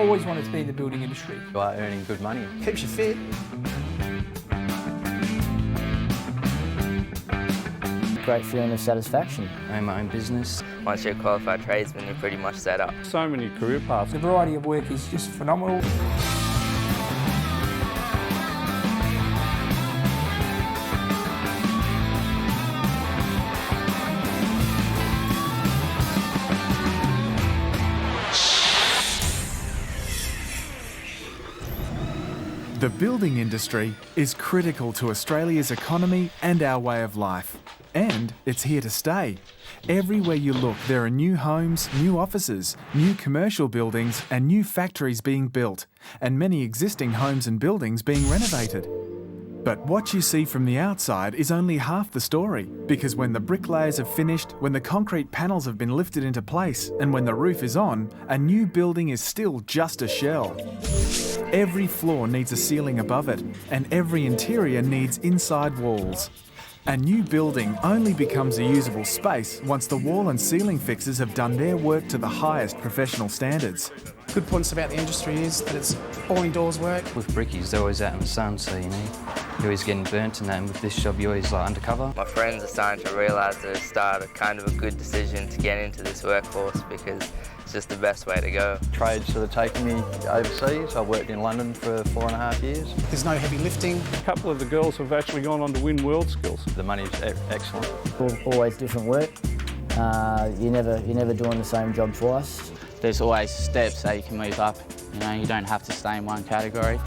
always wanted to be in the building industry. You are earning good money. Keeps you fit. Great feeling of satisfaction. I own my own business. Once you're a qualified tradesman, you're pretty much set up. So many career paths. The variety of work is just phenomenal. The building industry is critical to Australia's economy and our way of life. And it's here to stay. Everywhere you look, there are new homes, new offices, new commercial buildings and new factories being built, and many existing homes and buildings being renovated. But what you see from the outside is only half the story, because when the bricklayers have finished, when the concrete panels have been lifted into place, and when the roof is on, a new building is still just a shell. Every floor needs a ceiling above it, and every interior needs inside walls. A new building only becomes a usable space once the wall and ceiling fixers have done their work to the highest professional standards. Good points about the industry is that it's all indoors work. With brickies, they're always out in the sun, so you're always getting burnt and that, and with this job you're always undercover. My friends are starting to realise that it's started kind of a good decision to get into this workforce because it's just the best way to go. Trade's sort of taken me overseas. I worked in London for 4.5 years. There's no heavy lifting. A couple of the girls have actually gone on to win world skills. The money's excellent. Always different work. You're never doing the same job twice. There's always steps that you can move up. You don't have to stay in one category.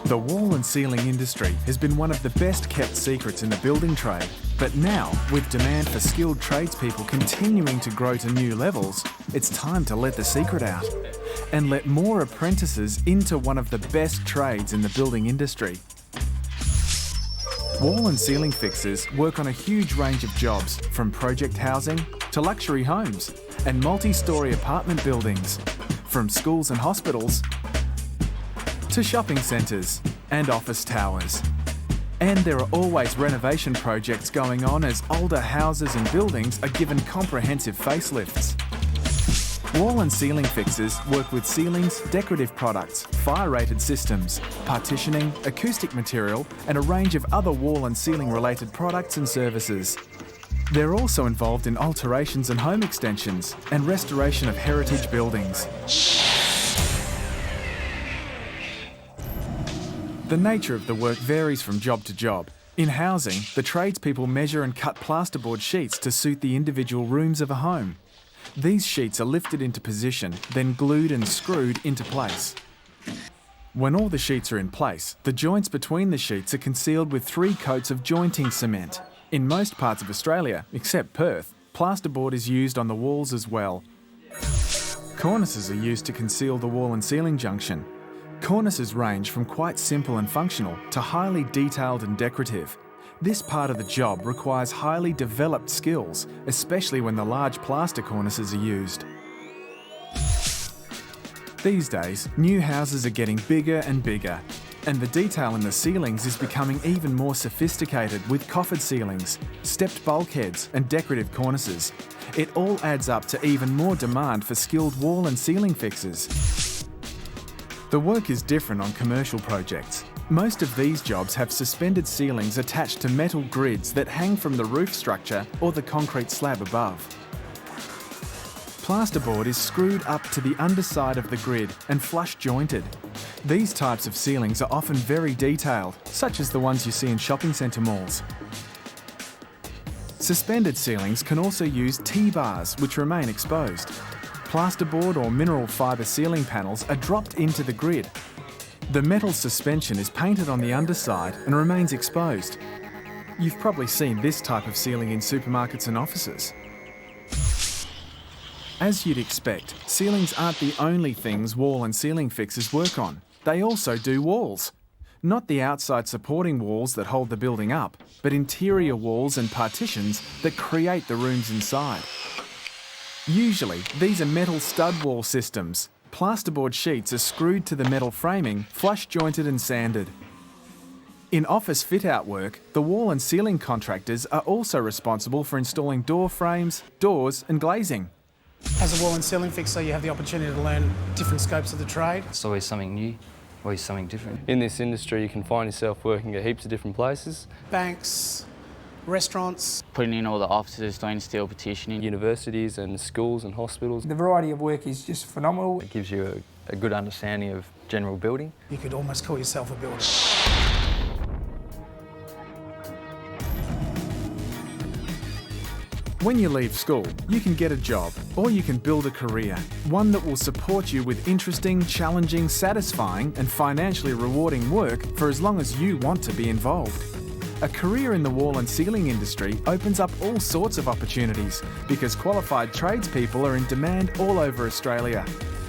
The wall and ceiling industry has been one of the best kept secrets in the building trade. But now, with demand for skilled tradespeople continuing to grow to new levels, it's time to let the secret out and let more apprentices into one of the best trades in the building industry. Wall and ceiling fixers work on a huge range of jobs, from project housing to luxury homes and multi-storey apartment buildings, from schools and hospitals to shopping centres and office towers. And there are always renovation projects going on as older houses and buildings are given comprehensive facelifts. Wall and ceiling fixers work with ceilings, decorative products, fire-rated systems, partitioning, acoustic material and a range of other wall and ceiling related products and services. They're also involved in alterations and home extensions and restoration of heritage buildings. The nature of the work varies from job to job. In housing, the tradespeople measure and cut plasterboard sheets to suit the individual rooms of a home. These sheets are lifted into position, then glued and screwed into place. When all the sheets are in place, the joints between the sheets are concealed with 3 coats of jointing cement. In most parts of Australia, except Perth, plasterboard is used on the walls as well. Cornices are used to conceal the wall and ceiling junction. Cornices range from quite simple and functional to highly detailed and decorative. This part of the job requires highly developed skills, especially when the large plaster cornices are used. These days, new houses are getting bigger and bigger, and the detail in the ceilings is becoming even more sophisticated with coffered ceilings, stepped bulkheads and decorative cornices. It all adds up to even more demand for skilled wall and ceiling fixers. The work is different on commercial projects. Most of these jobs have suspended ceilings attached to metal grids that hang from the roof structure or the concrete slab above. Plasterboard is screwed up to the underside of the grid and flush jointed. These types of ceilings are often very detailed, such as the ones you see in shopping centre malls. Suspended ceilings can also use T-bars, which remain exposed. Plasterboard or mineral fibre ceiling panels are dropped into the grid. The metal suspension is painted on the underside and remains exposed. You've probably seen this type of ceiling in supermarkets and offices. As you'd expect, ceilings aren't the only things wall and ceiling fixers work on. They also do walls. Not the outside supporting walls that hold the building up, but interior walls and partitions that create the rooms inside. Usually, these are metal stud wall systems. Plasterboard sheets are screwed to the metal framing, flush jointed and sanded. In office fit-out work, the wall and ceiling contractors are also responsible for installing door frames, doors and glazing. As a wall and ceiling fixer, you have the opportunity to learn different scopes of the trade. It's always something new, always something different. In this industry, you can find yourself working at heaps of different places. Banks, restaurants. Putting in all the offices, doing steel partitioning. Universities and schools and hospitals. The variety of work is just phenomenal. It gives you a good understanding of general building. You could almost call yourself a builder. When you leave school, you can get a job, or you can build a career, one that will support you with interesting, challenging, satisfying and financially rewarding work for as long as you want to be involved. A career in the wall and ceiling industry opens up all sorts of opportunities because qualified tradespeople are in demand all over Australia.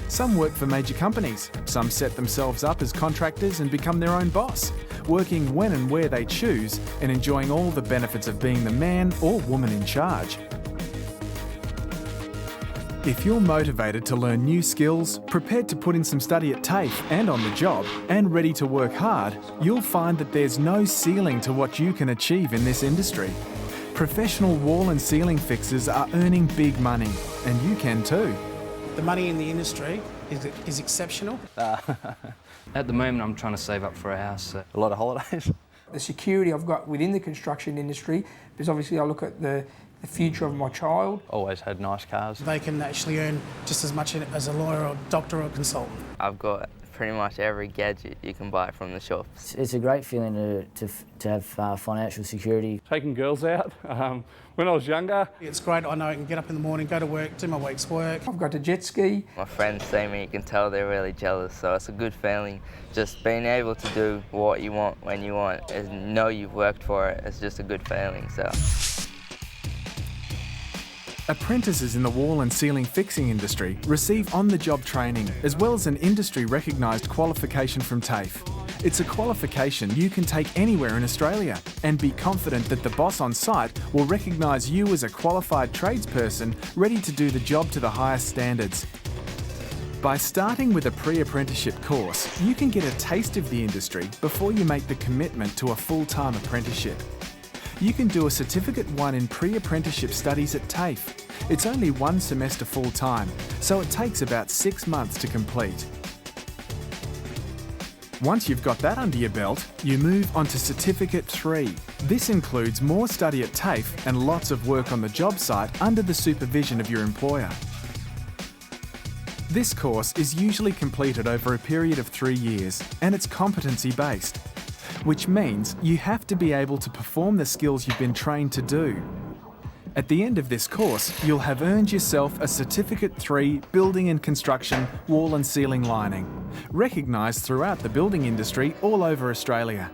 Some work for major companies, some set themselves up as contractors and become their own boss, working when and where they choose and enjoying all the benefits of being the man or woman in charge. If you're motivated to learn new skills, prepared to put in some study at TAFE and on the job, and ready to work hard, you'll find that there's no ceiling to what you can achieve in this industry. Professional wall and ceiling fixers are earning big money, and you can too. The money in the industry is exceptional. At the moment, I'm trying to save up for a house. A lot of holidays. The security I've got within the construction industry, because obviously I look at the future of my child. Always had nice cars. They can actually earn just as much as a lawyer or doctor or consultant. I've got pretty much every gadget you can buy from the shops. It's a great feeling to have financial security. Taking girls out. When I was younger, It's great. I know I can get up in the morning, go to work, do my week's work. I've got a jet ski. My friends see me, you can tell they're really jealous, so it's a good feeling. Just being able to do what you want when you want and know you've worked for it, it's just a good feeling. So. Apprentices in the wall and ceiling fixing industry receive on-the-job training as well as an industry-recognised qualification from TAFE. It's a qualification you can take anywhere in Australia and be confident that the boss on site will recognise you as a qualified tradesperson ready to do the job to the highest standards. By starting with a pre-apprenticeship course, you can get a taste of the industry before you make the commitment to a full-time apprenticeship. You can do a Certificate 1 in pre-apprenticeship studies at TAFE. It's only one semester full-time, so it takes about 6 months to complete. Once you've got that under your belt, you move on to Certificate 3. This includes more study at TAFE and lots of work on the job site under the supervision of your employer. This course is usually completed over a period of 3 years, and it's competency-based, which means you have to be able to perform the skills you've been trained to do. At the end of this course, you'll have earned yourself a Certificate 3 Building and Construction Wall and Ceiling Lining, recognised throughout the building industry all over Australia.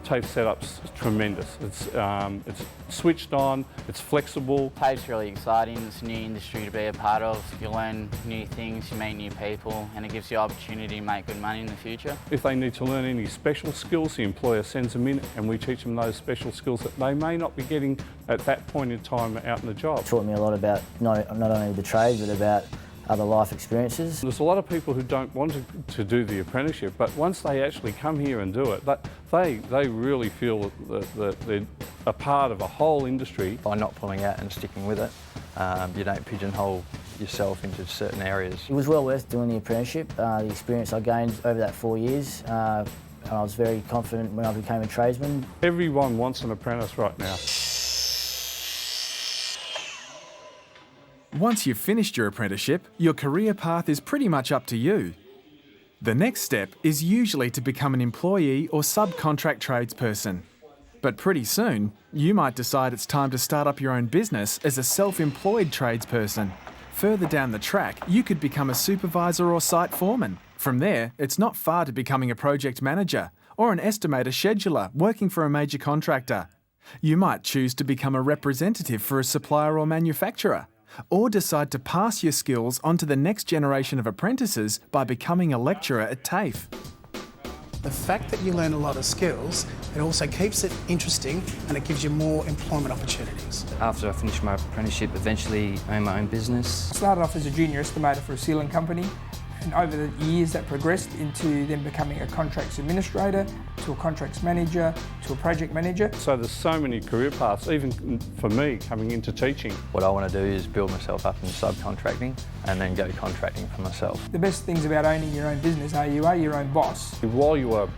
TAFE setup's tremendous. It's switched on, it's flexible. TAFE's really exciting. It's a new industry to be a part of. You learn new things, you meet new people, and it gives you the opportunity to make good money in the future. If they need to learn any special skills, the employer sends them in and we teach them those special skills that they may not be getting at that point in time out in the job. It taught me a lot about not only the trade, but about other life experiences. There's a lot of people who don't want to do the apprenticeship, but once they actually come here and do it, they really feel that they're a part of a whole industry. By not pulling out and sticking with it, you don't pigeonhole yourself into certain areas. It was well worth doing the apprenticeship. The experience I gained over that 4 years, and I was very confident when I became a tradesman. Everyone wants an apprentice right now. Once you've finished your apprenticeship, your career path is pretty much up to you. The next step is usually to become an employee or subcontract tradesperson. But pretty soon, you might decide it's time to start up your own business as a self-employed tradesperson. Further down the track, you could become a supervisor or site foreman. From there, it's not far to becoming a project manager or an estimator scheduler working for a major contractor. You might choose to become a representative for a supplier or manufacturer, or decide to pass your skills on to the next generation of apprentices by becoming a lecturer at TAFE. The fact that you learn a lot of skills, it also keeps it interesting and it gives you more employment opportunities. After I finished my apprenticeship, eventually owned my own business. I started off as a junior estimator for a ceiling company, And over the years that progressed into them becoming a contracts administrator, to a contracts manager, to a project manager. So there's so many career paths, even for me coming into teaching. What I want to do is build myself up in subcontracting and then go contracting for myself. The best things about owning your own business are you are your own boss. While you are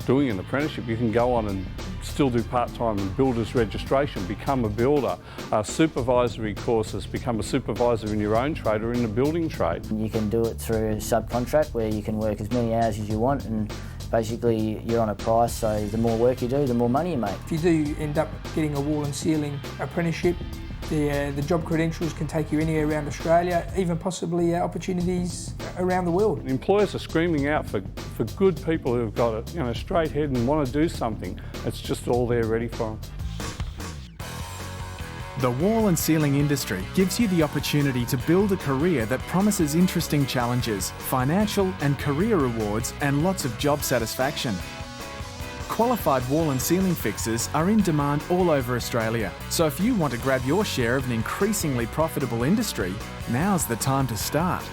doing an apprenticeship, you can go on and still do part-time and builder's registration, become a builder, supervisory courses, become a supervisor in your own trade or in the building trade. You can do it through a subcontract where you can work as many hours as you want, and basically you're on a price, so the more work you do, the more money you make. If you do end up getting a wall and ceiling apprenticeship, the job credentials can take you anywhere around Australia, even possibly opportunities around the world. Employers are screaming out for good people who've got a straight head and want to do something. It's just all there ready for them. The wall and ceiling industry gives you the opportunity to build a career that promises interesting challenges, financial and career rewards, and lots of job satisfaction. Qualified wall and ceiling fixers are in demand all over Australia, so if you want to grab your share of an increasingly profitable industry, now's the time to start.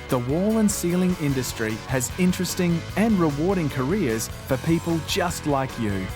The wall and ceiling industry has interesting and rewarding careers for people just like you.